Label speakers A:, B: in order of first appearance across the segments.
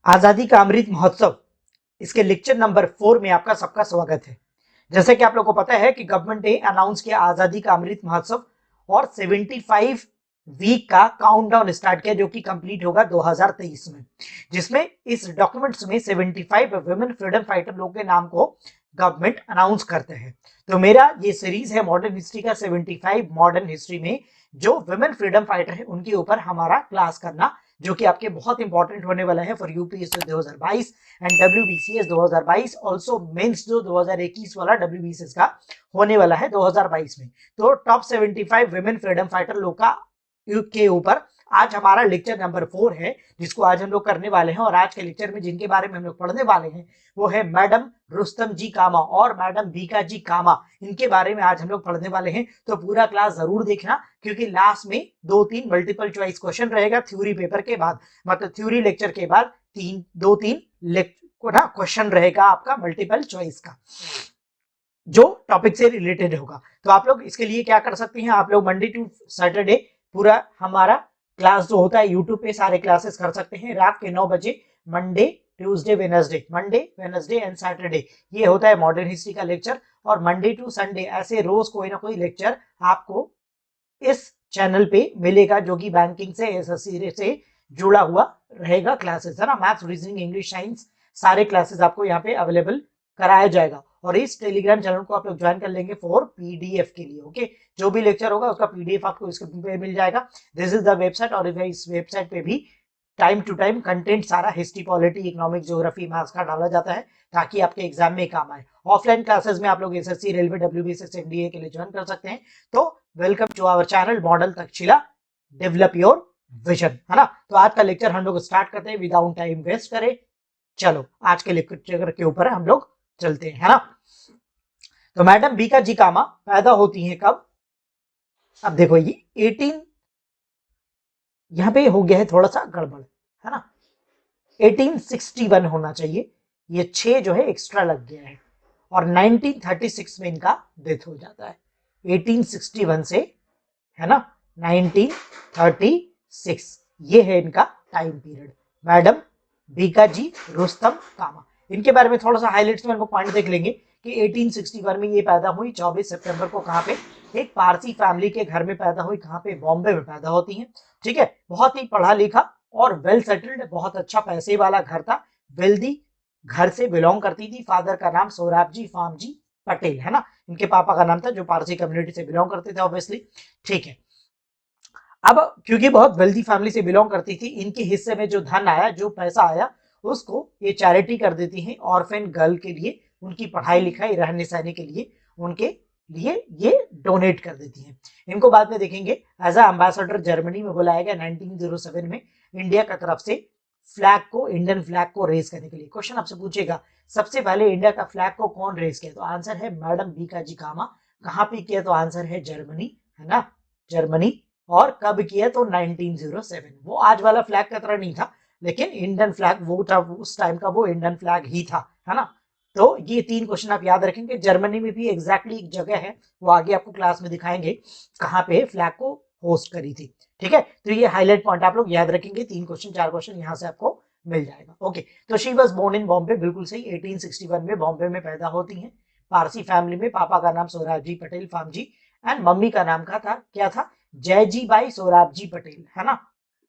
A: आजादी का अमृत महोत्सव इसके लेक्चर नंबर 4 में आपका सबका स्वागत है। जैसे कि आप लोगों को पता है कि गवर्नमेंट ने अनाउंस किया आजादी का अमृत महोत्सव और 75 वीक का काउंटडाउन स्टार्ट किया जो कि कंप्लीट होगा 2023 में, जिसमें इस डॉक्यूमेंट्स में 75 वुमेन फ्रीडम फाइटर लोगों के नाम को गवर्नमेंट अनाउंस करते हैं। तो मेरा ये सीरीज है मॉडर्न हिस्ट्री का 75 मॉडर्न हिस्ट्री में जो वुमेन फ्रीडम फाइटर है उनके ऊपर हमारा क्लास करना, जो कि आपके बहुत इंपॉर्टेंट होने वाला है for UPSC 2022 and WBCS 2022, also mains जो 2021 वाला डब्ल्यूबीसीएस का होने वाला है 2022 में। तो टॉप 75 वुमेन फ्रीडम फाइटर लोग का के ऊपर आज हमारा लेक्चर नंबर 4 है, जिसको आज हम लोग करने वाले हैं। और आज के लेक्चर में जिनके बारे में हम लोग पढ़ने वाले हैं वो है मैडम रुस्तम जी कामा और मैडम बीका जी कामा। इनके बारे में आज हम लोग पढ़ने वाले हैं, तो पूरा क्लास जरूर देखना, क्योंकि लास्ट में 2-3 मल्टीपल चॉइस क्वेश्चन रहेगा थ्योरी पेपर के बाद, मतलब थ्योरी लेक्चर के बाद 2-3 क्वेश्चन रहेगा आपका मल्टीपल चॉइस का, जो टॉपिक से रिलेटेड होगा। तो आप लोग इसके लिए क्या कर सकते हैं, आप लोग मंडे टू सैटरडे पूरा हमारा क्लास जो होता है यूट्यूब पे सारे क्लासेस कर सकते हैं रात के 9 बजे। Monday Tuesday Wednesday and Saturday ये होता है मॉडर्न हिस्ट्री का लेक्चर, और मंडे टू संडे ऐसे रोज कोई ना कोई लेक्चर आपको इस चैनल पे मिलेगा, जो कि बैंकिंग से एसएससी से जुड़ा हुआ रहेगा क्लासेस, है ना। मैथ्स, रीजनिंग, इंग्लिश, साइंस सारे क्लासेस आपको यहाँ पे अवेलेबल कराया जाएगा। और इस टेलीग्राम चैनल को आप लोग ज्वाइन कर लेंगे फॉर पीडीएफ के लिए। ओके, जो भी लेक्चर होगा उसका पीडीएफ आपको इसके पे मिल जाएगा। दिस इज द वेबसाइट, और इस वेबसाइट पे भी टाइम टू टाइम कंटेंट सारा history, polity, economic, geography, maths का डाला जाता है ताकि आपके एग्जाम में काम आए। ऑफलाइन क्लासेस में आप लोग एसएससी, रेलवे, डब्ल्यूबीएसएस, एनडीए के लिए ज्वाइन कर सकते हैं। तो welcome to our channel model Takshashila, develop your vision, है ना। तो आज का लेक्चर हम लोग स्टार्ट करते हैं विदाउट टाइम वेस्ट करें। चलो आज के लेक्चर के ऊपर हम लोग चलते हैं, है ना। तो मैडम बीका जी कामा पैदा होती हैं कब? अब देखो ये 18 यहाँ पे हो गया है थोड़ा सा गड़बड़, है ना। 1861 होना चाहिए, ये 6 जो है एक्स्ट्रा लग गया है, और 1936 में इनका डेथ हो जाता है। 1861 से, है ना, 1936 ये है इनका टाइम पीरियड। मैडम बीका जी रुस्तम कामा, इनके बारे में थोड़ा सा हाइलाइट्स में पॉइंट देख लेंगे कि 1861 में ये पैदा हुई 24 सितंबर को। कहाँ पे? एक पारसी फैमिली के घर में पैदा हुई। कहाँ पे? बॉम्बे में पैदा होती हैं। ठीक है, बहुत ही पढ़ा लिखा और वेल सेटल्ड, बहुत अच्छा पैसे वाला घर था, वेल्दी घर से बिलोंग करती थी। फादर का नाम सोराबजी फामजी पटेल, है ना। इनके पापा का नाम था, जो पारसी कम्युनिटी से बिलोंग करते थे ऑब्वियसली। ठीक है, अब क्योंकि बहुत वेल्दी फैमिली से बिलोंग करती थी, इनके हिस्से में जो धन आया, जो पैसा आया, उसको ये चैरिटी कर देती हैं ऑर्फेन गर्ल के लिए, उनकी पढ़ाई लिखाई, रहने सहने के लिए, उनके लिए ये डोनेट कर देती हैं। इनको बाद में देखेंगे एज अ एम्बेसडर जर्मनी में बुलाया गया 1907 में, इंडिया की तरफ से फ्लैग को, इंडियन फ्लैग को रेस करने के लिए। क्वेश्चन आपसे पूछेगा सबसे पहले इंडिया का फ्लैग को कौन रेस किया, तो आंसर है मैडम बीका जी कामा। कहाँ पे किया, तो आंसर है जर्मनी, है ना, जर्मनी। और कब किया, तो 1907। वो आज वाला फ्लैग का तरह नहीं था, लेकिन इंडियन फ्लैग वो था, उस टाइम का वो इंडियन फ्लैग ही था, है ना। तो ये 3 क्वेश्चन आप याद रखेंगे। जर्मनी में भी एग्जैक्टली एक जगह है, वो आगे आपको क्लास में दिखाएंगे कहाँ पे फ्लैग को होस्ट करी थी। ठीक है, तो ये हाईलाइट पॉइंट आप लोग याद रखेंगे। 3 क्वेश्चन 4 क्वेश्चन यहाँ से आपको मिल जाएगा। ओके, तो she was born in Bombay, बिल्कुल सही, 1861 में बॉम्बे में पैदा होती हैं, पारसी फैमिली में। पापा का नाम सोराबजी पटेल फामजी, एंड मम्मी का नाम का था, क्या था, जयजी बाई सोराबजी पटेल, है ना।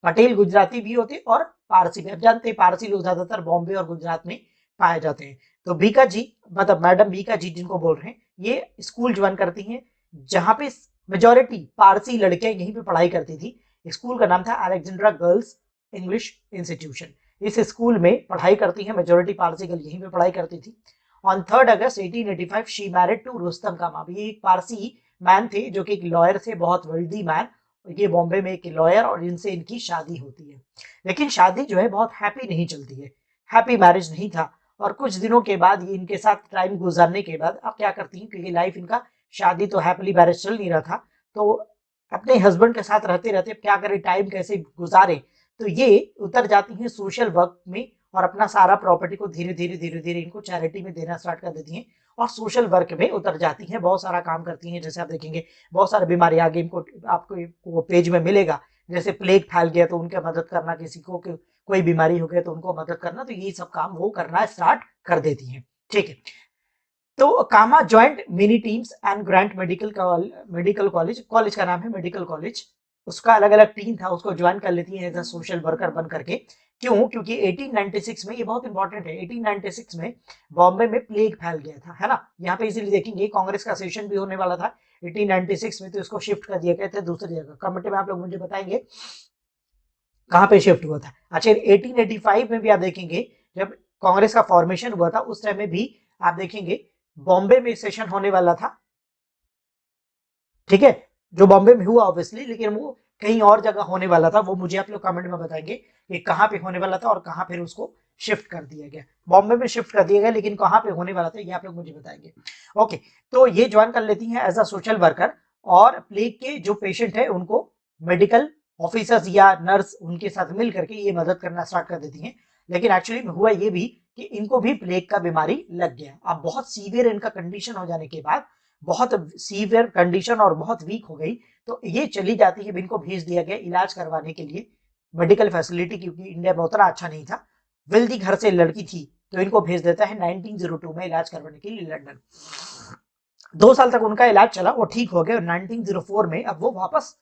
A: पटेल गुजराती भी होते और पारसी भी, अब जानते हैं पारसी लोग ज्यादातर बॉम्बे और गुजरात में पाए जाते हैं। तो बीका जी, मतलब मैडम बीका जी जिनको बोल रहे हैं, ये स्कूल ज्वाइन करती हैं जहां पे मेजोरिटी पारसी लड़कियां यहीं पे पढ़ाई करती थी। स्कूल का नाम था अलेक्जेंड्रा गर्ल्स इंग्लिश इंस्टीट्यूशन। इस स्कूल में पढ़ाई करती है मेजोरिटी पारसी गर्ल, यहीं पे पढ़ाई करती थी। On 3 August 1885 she married to Rustom Cama. ये एक पारसी मैन थे जो कि एक लॉयर थे, बहुत वेल्दी मैन। ये बॉम्बे में एक लॉयर, और इनसे इनकी शादी होती है, लेकिन शादी जो है बहुत हैप्पी नहीं चलती है, हैप्पी मैरिज नहीं था। और कुछ दिनों के बाद ये इनके साथ टाइम गुजारने के बाद अब क्या करती हैं, क्योंकि लाइफ इनका, शादी तो हैप्पीली मैरिज चल नहीं रहा था, तो अपने हस्बैंड के साथ रहते रहते क्या करें, टाइम कैसे गुजारे, तो ये उतर जाती हैं सोशल वर्क में, और अपना सारा प्रॉपर्टी को धीरे धीरे इनको चैरिटी में देना स्टार्ट कर देती हैं, और सोशल वर्क में उतर जाती हैं, बहुत सारा काम करती हैं। जैसे आप देखेंगे बहुत सारी बीमारी आगे इनको आपको पेज में मिलेगा, जैसे प्लेग फैल गया तो उनके मदद करना, किसी को कोई बीमारी हो गई तो उनको मदद करना, तो ये सब काम वो करना स्टार्ट कर देती हैं। ठीक है, तो Cama joint mini teams and grant medical college, college का नाम है मेडिकल कॉलेज, उसका अलग अलग टीम था, उसको ज्वाइन कर लेती है एज अ सोशल वर्कर बन करके। क्यों? क्योंकि 1896 में, ये बहुत इंपॉर्टेंट है, 1896 में बॉम्बे में प्लेग फैल गया था, है ना। यहाँ पे इसीलिए देखेंगे कांग्रेस का सेशन भी होने वाला था 1896 में, तो इसको शिफ्ट कर दिया गया था दूसरी जगह। कमेंट में आप लोग मुझे बताएंगे कहाँ पे शिफ्ट हुआ था। अच्छा, 1885 में भी आप देखेंगे जब कांग्रेस का फॉर्मेशन हुआ था उस टाइम में भी आप देखेंगे बॉम्बे में सेशन होने वाला था। ठीक है, जो बॉम्बे में हुआ ऑब्वियसली, लेकिन वो कहीं और जगह होने वाला था, वो मुझे आप लोग कमेंट में बताएंगे कि कहाँ पे होने वाला था और कहाँ फिर उसको शिफ्ट कर दिया गया। बॉम्बे में शिफ्ट कर दिया गया, लेकिन कहाँ पे होने वाला था ये आप लोग मुझे बताएंगे। ओके, तो ये ज्वाइन कर लेती हैं एज अ सोशल वर्कर, और प्लेग के जो पेशेंट है उनको मेडिकल ऑफिसर्स या नर्स उनके साथ मिल करके ये मदद करना स्टार्ट कर देती हैं। लेकिन एक्चुअली में हुआ ये भी कि इनको भी प्लेग का बीमारी लग गया। अब बहुत सीवियर इनका कंडीशन हो जाने के बाद, बहुत सीवियर कंडीशन और बहुत वीक हो गई, तो ये चली जाती है, इनको भेज दिया गया इलाज करवाने के लिए मेडिकल फैसिलिटी, क्योंकि इंडिया में उतना अच्छा नहीं था, वेल्दी घर से लड़की थी, तो इनको भेज देता है 1902 में इलाज करवाने के लिए लंदन। 2 साल तक उनका इलाज चला, वो ठीक हो गए, और 1904 में अब वो वापस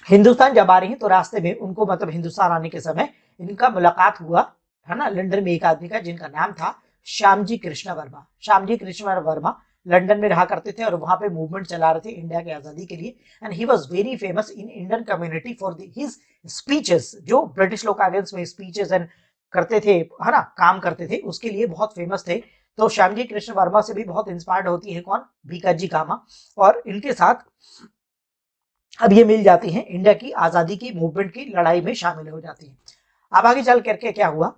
A: हिंदुस्तान जब आ रही है, तो रास्ते में उनको मतलब हिंदुस्तान आने के समय इनका मुलाकात हुआ, है ना, लंदन में एक आदमी का जिनका नाम था श्यामजी कृष्ण वर्मा। श्यामजी कृष्ण वर्मा लंदन में रहा करते थे और वहां पे मूवमेंट चला रहे थे इंडिया की आजादी के लिए, and he was very famous in Indian community for his speeches, जो ब्रिटिश लोग अगेंस्ट में स्पीचेस एंड करते थे, है ना, काम करते थे, उसके लिए बहुत फेमस थे। तो श्यामजी कृष्ण वर्मा से भी बहुत इंस्पायर्ड होती है कौन? भीकाजी कामा, और इनके साथ अब ये मिल जाती हैं, इंडिया की आजादी की मूवमेंट की लड़ाई में शामिल हो जाती हैं। अब आगे चल करके क्या हुआ,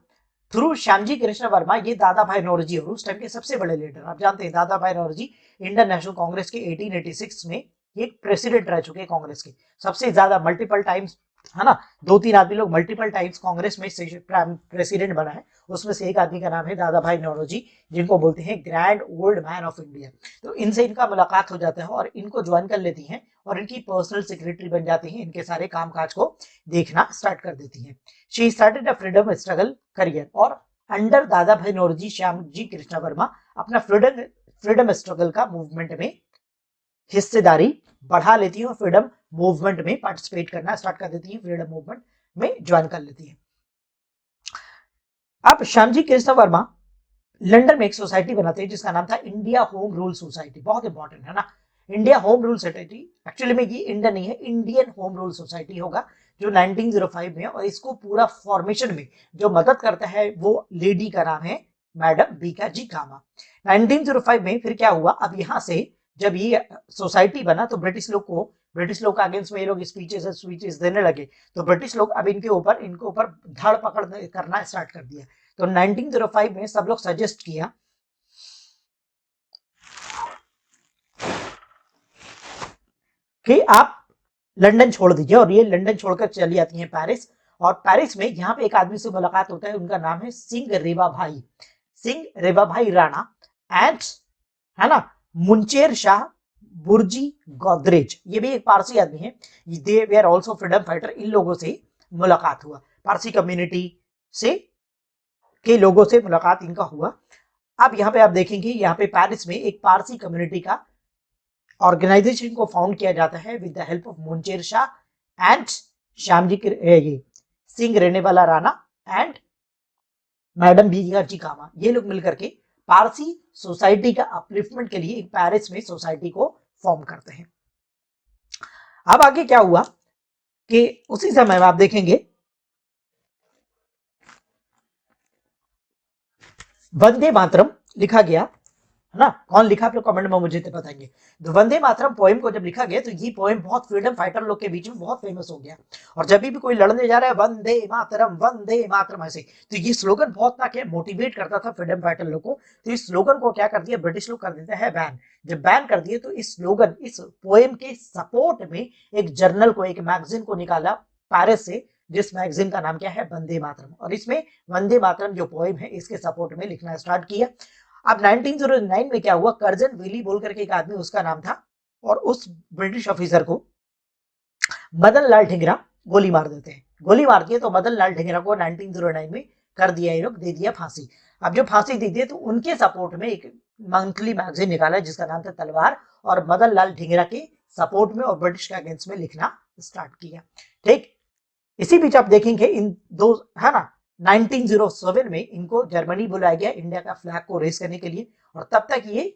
A: थ्रू श्यामजी कृष्ण वर्मा ये दादा भाई नौरोजी, और उस टाइम के सबसे बड़े लीडर आप जानते हैं दादा भाई नौरोजी, इंडियन नेशनल कांग्रेस के 1886 में ये प्रेसिडेंट रह चुके हैं कांग्रेस के, सबसे ज्यादा मल्टीपल टाइम्स, है ना, 2-3 आदमी लोग मल्टीपल टाइम्स कांग्रेस में प्रेसिडेंट बना है, उसमें से एक आदमी का नाम है दादा भाई नौरोजी, जिनको बोलते हैं grand old man of India. तो इनसे इनका मुलाकात हो जाता है और इनको ज्वाइन कर लेती हैं, और इनकी पर्सनल सेक्रेटरी बन जाती हैं, इनके सारे कामकाज को देखना स्टार्ट कर देती हैं। She started a freedom struggle career, और अंडर दादा भाई नौरोजी श्यामजी कृष्ण वर्मा अपना फ्रीडम स्ट्रगल का मूवमेंट में हिस्सेदारी बढ़ा लेती है, और फ्रीडम मूवमेंट में पार्टिसिपेट करना स्टार्ट कर देती है, फ्रीडम मूवमेंट में ज्वाइन कर लेती है। अब श्यामजी कृष्ण वर्मा लंदन में एक सोसाइटी बनाते हैं जिसका नाम था इंडिया होम रूल सोसाइटी, बहुत इंपॉर्टेंट है ना, India home rule society. Actually में ये इंडिया नहीं है, इंडियन होम रूल सोसाइटी होगा, जो 1905 में, और इसको पूरा फॉर्मेशन में जो मदद करता है वो लेडी का नाम है मैडम बीकाजी कामा। 1905 में फिर क्या हुआ, अब यहाँ से जब ये सोसाइटी बना तो ब्रिटिश लोग का अगेंस्ट में ये लोग स्पीचेस देने लगे, तो ब्रिटिश लोग अब इनके ऊपर धड़ पकड़ करना स्टार्ट कर दिया। तो 1905 में सब लोग सजेस्ट किया कि आप लंदन छोड़ दीजिए, और ये लंदन छोड़कर चली जाती हैं पेरिस, और पेरिस में यहाँ पे एक आदमी से मुलाकात होता है, उनका नाम है सिंह रेवा भाई राणा, एंड, है ना, मुंचेर शाह बुर्जी गोदरेज, ये भी एक पारसी आदमी है, दे वे आर आल्सो फ्रीडम फाइटर। इन लोगों से मुलाकात हुआ, पारसी कम्युनिटी से के लोगों से मुलाकात इनका हुआ। अब यहाँ पे आप देखेंगे, यहाँ पे पेरिस में एक पारसी कम्युनिटी का ऑर्गेनाइजेशन को फाउंड किया जाता है with the help of Muncher Shah and Shyamji Singh रेनेवाला राणा एंड मैडम बीकाजी कामा, ये लोग मिलकर के पारसी सोसाइटी का अपलिफ्टमेंट के लिए एक पेरिस में सोसाइटी को फॉर्म करते हैं। अब आगे क्या हुआ कि उसी समय में आप देखेंगे वंदे मातरम लिखा गया, है ना, कौन लिखा आप लोग कमेंट में मुझे बताएंगे। तो वंदे मातरम पोएम को जब लिखा गया तो ये पोएम बहुत फ्रीडम फाइटर लोग के बीच में बहुत फेमस हो गया, और जब भी कोई लड़ने जा रहा है वंदे मातरम ऐसे, तो ये स्लोगन बहुत ना क्या मोटिवेट करता था फ्रीडम फाइटर लोग को। तो इस स्लोगन को क्या कर दिया ब्रिटिश लोग, कर देते हैं बैन। जब बैन कर दिए तो इस स्लोगन, इस पोएम के सपोर्ट में एक जर्नल को, एक मैगजीन को निकाला पेरिस से, जिस मैगजीन का नाम क्या है वंदे मातरम, और इसमें वंदे मातरम जो पोएम है इसके सपोर्ट में लिखना स्टार्ट किया। अब 1909 में क्या हुआ, कर्जन विली बोल करके एक आदमी उसका नाम था, और उस ब्रिटिश ऑफिसर को मदन लाल ठिंगरा गोली मार देते हैं गोली मार दी है, तो मदन लाल ढींगरा को 1909 में कर दिया, ये लोग दे दिया फांसी। अब जो फांसी दी थी तो उनके सपोर्ट में एक मंथली मैगजीन निकाला जिसका नाम था तलवार, और मदन लाल ढींगरा के सपोर्ट में और ब्रिटिश के अगेंस्ट में लिखना स्टार्ट किया। ठीक, इसी बीच आप देखेंगे इन दो, है ना, 1907 में इनको जर्मनी बुलाया गया इंडिया का फ्लैग को रेस करने के लिए, और तब तक ये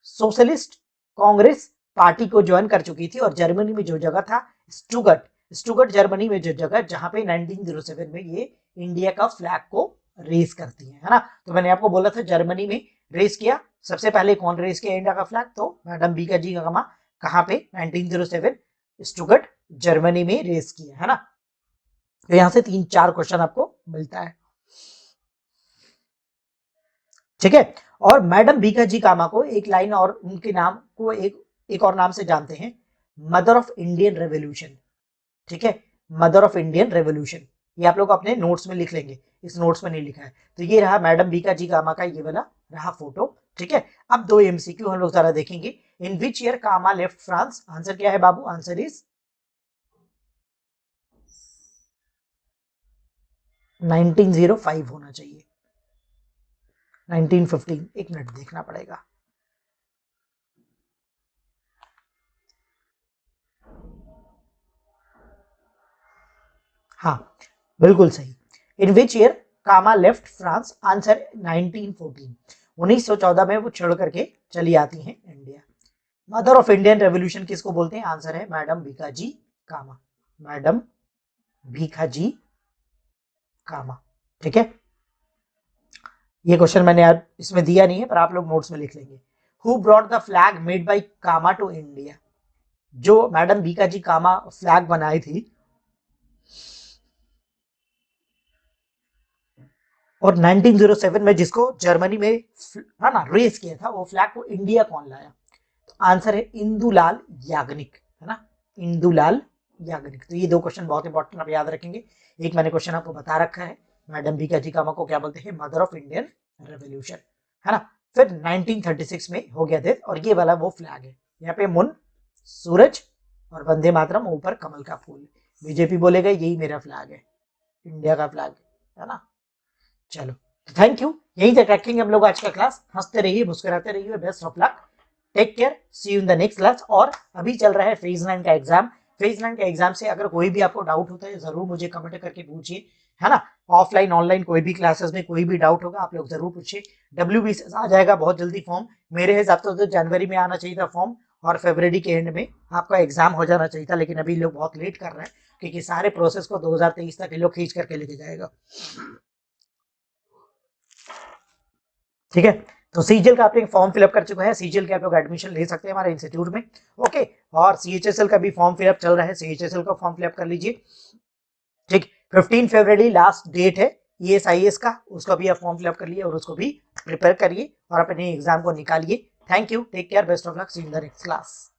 A: सोशलिस्ट कांग्रेस पार्टी को ज्वाइन कर चुकी थी। और जर्मनी में जो जगह था स्टुगर्ट, स्टुगर्ट जर्मनी में जो जगह जहां पे 1907 में ये इंडिया का फ्लैग को रेस करती है ना। तो मैंने आपको बोला था जर्मनी में रेस किया, सबसे पहले कौन रेस किया इंडिया का फ्लैग, तो मैडम बीकाजी कामा। कहां पे, 1907 स्टुगर्ट जर्मनी में रेस किया, है ना। तो यहां से 3-4 क्वेश्चन आपको मिलता है। ठीक है, और मैडम बीकाजी कामा को एक लाइन और उनके नाम को एक और नाम से जानते हैं, मदर ऑफ इंडियन रेवोल्यूशन। ठीक है, मदर ऑफ इंडियन रेवोल्यूशन, ये आप लोग अपने नोट्स में लिख लेंगे, इस नोट्स में नहीं लिखा है। तो ये रहा मैडम बीकाजी कामा का ये वाला रहा फोटो। ठीक है, अब 2 एमसीक्यू हम लोग जरा देखेंगे। In which year Cama left France, answer क्या है बाबू, आंसर इज 1905 होना चाहिए, 1915, एक मिनट देखना पड़ेगा। हाँ बिल्कुल सही। In which year Cama left France, answer 1914, 1914 में वो छोड़ करके चली आती हैं India. Mother of Indian revolution किसको बोलते हैं, आंसर है मैडम भीखाजी कामा, मैडम भीखाजी कामा। ठीक है, ये क्वेश्चन मैंने यार इसमें दिया नहीं है पर आप लोग नोट्स में लिख लेंगे। Who brought the flag made by Cama to India, जो मैडम भीखाजी कामा फ्लैग बनाई थी और 1907 में जिसको जर्मनी में, है ना, रेस किया था, वो फ्लैग को इंडिया कौन लाया, तो आंसर है इंदुलाल याग्निक, है ना, इंदुलाल याग्निक। तो ये 2 क्वेश्चन बहुत इंपॉर्टेंट आप याद रखेंगे। एक मैंने क्वेश्चन आपको बता रखा है, मैडम भीखाजी कामा को क्या बोलते हैं, मदर ऑफ इंडियन रेवोल्यूशन, है ना। फिर 1936 में हो गया डेथ, और ये वाला वो फ्लैग है, यहाँ पे मुन, सूरज और वंदे मातरम, ऊपर कमल का फूल। बीजेपी बोलेगा यही मेरा फ्लैग है, इंडिया का फ्लैग है ना। चलो थैंक यू, यही तक रखेंगे हम लोग आज का क्लास। हंसते रहिए, मुस्कुराते रहिए, best of luck, take care, see you in the next class. और अभी चल रहा है फेज 9 का एग्जाम, फेज 9 का एग्जाम से अगर कोई भी आपको डाउट होता है जरूर मुझे कमेंट करके पूछिए, है ना। ऑफलाइन ऑनलाइन कोई भी क्लासेस में कोई भी डाउट होगा आप लोग जरूर पूछिए। WBCS आ जाएगा बहुत जल्दी फॉर्म, मेरे हिसाब से तो जनवरी में आना चाहिए था फॉर्म, और फरवरी के एंड में आपका एग्जाम हो जाना चाहिए था, लेकिन अभी लोग बहुत लेट कर रहे हैं क्योंकि सारे प्रोसेस को 2023 तक ये लोग खींच करके लेके जाएगा। ठीक है, तो सीजीएल का आपने फॉर्म फिलअप कर चुका है, सीजीएल के आप लोग एडमिशन ले सकते हैं हमारे इंस्टीट्यूट में। ओके, और सीएचएसएल का भी फॉर्म फिलअप चल रहा है, सीएचएसएल का फॉर्म फिलअप कर लीजिए। ठीक, 15 फरवरी लास्ट डेट है ESIS का, उसको भी आप फॉर्म फिलअप कर लिए और उसको भी प्रिपेयर करिए और अपने एग्जाम को निकालिए। Thank you, take care, best of luck, see you in the next class.